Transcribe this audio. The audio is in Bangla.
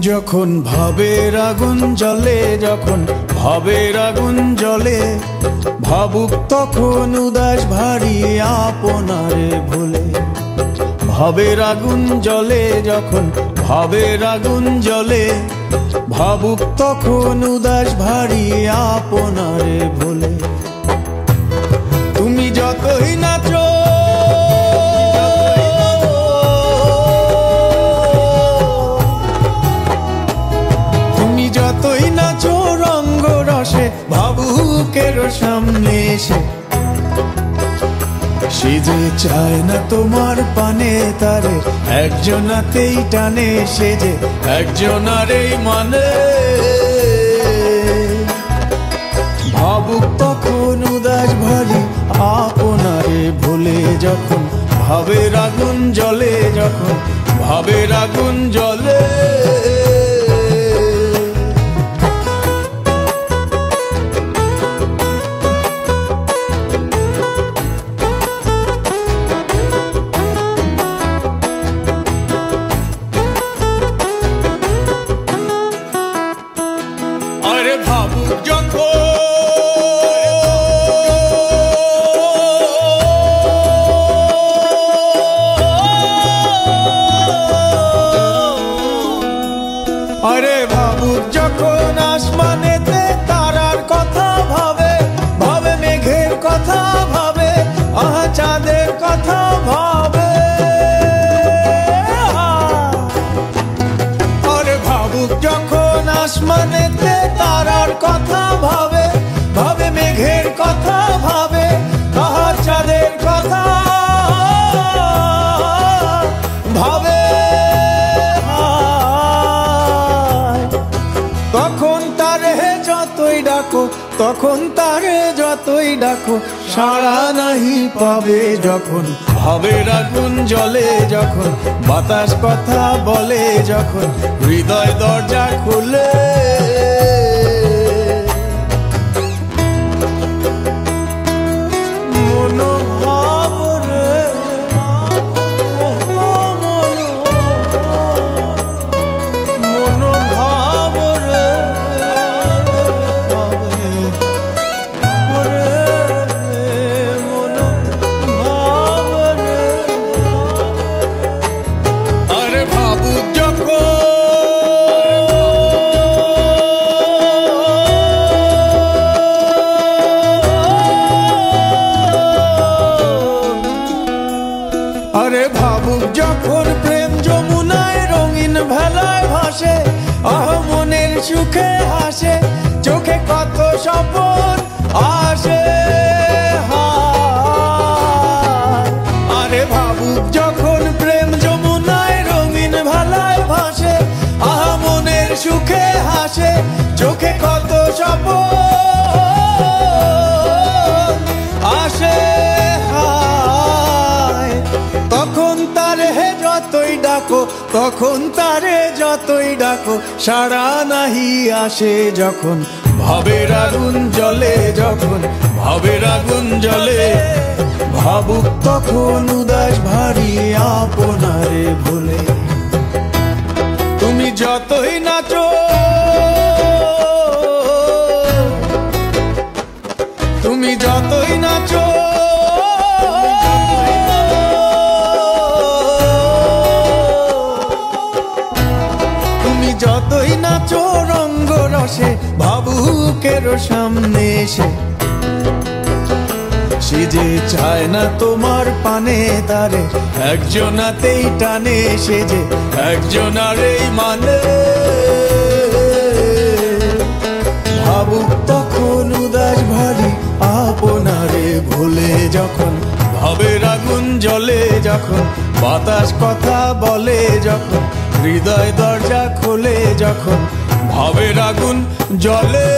যখন ভাবের আগুন জ্বলে, যখন ভাবের আগুন জ্বলে, ভাবুক তখন উদাস ভারী আপনারে ভুলে। ভাবের আগুন জ্বলে, যখন ভাবের আগুন জ্বলে, ভাবুক তখন উদাস ভারী আপনারে ভুলে। তুমি যতই নাচো, তুমি যতই নাচো রঙ্গ রসে, ভাবুকের সামনে এসে সে যে চায় না তোমার পানে তারে, একজনাতেই টানে সে যে একজনারেই মানে। ভাবুক তখন উদাস ভারী আপনারে ভুলে, যখন ভাবের আগুন জ্বলে, যখন ভাবের আগুন জ্বলে। আরে ভাবুক যখন, আরে ভাবুক যখন আসমানেতে তারার কথা ভাবে, ভাবে মেঘের কথা ভাবে, আহা চাঁদের কথা ভাবে। আরে ভাবুক যখন আসমানেতে তারার কথা ভাবে, ভাবে মেঘের কথা ভাবে, আহা চাঁদের কথা ভাবে। তখন তারে যতই ডাকো, তখন তারে যতই ডাকো, সাড়া নাহি পাবে। যখন ভাবের আগুন জ্বলে, যখন বাতাস কথা বলে, যখন হৃদয় দরজা খুলে। আরে ভাবুক যখন প্রেম যমুনায় রঙিন ভেলায় ভাসে, আহ মনের সুখে হাসে, চোখে কত স্বপ্ন আসে। আরে ভাবুক যখন প্রেম যমুনায় রঙিন ভেলায় ভাসে, আহ মনের সুখে হাসে, চোখে কত স্বপ্ন আসে। তখন তারে যতই ডাকো, তখন তারে যতই ডাকো, সাড়া নাহি আসে। যখন ভাবের আগুন জ্বলে, যখন ভাবের আগুন জ্বলে, ভাবুক তখন উদাস ভারী আপনারে ভুলে। তুমি যতই নাচো, তুমি যতই নাচো, যতই নাচো রঙ্গ রসে, ভাবুকের সামনে এসে সে যে চায় না তোমার পানে তারে, একজনাতেই টানে সে যে একজনারেই মানে। ভাবুক তখন উদাস ভারী আপনারে ভুলে, যখন ভাবের আগুন জ্বলে, যখন বাতাস কথা বলে, যখন হৃদয় দরজা খোলে, যখন ভাবের আগুন জ্বলে।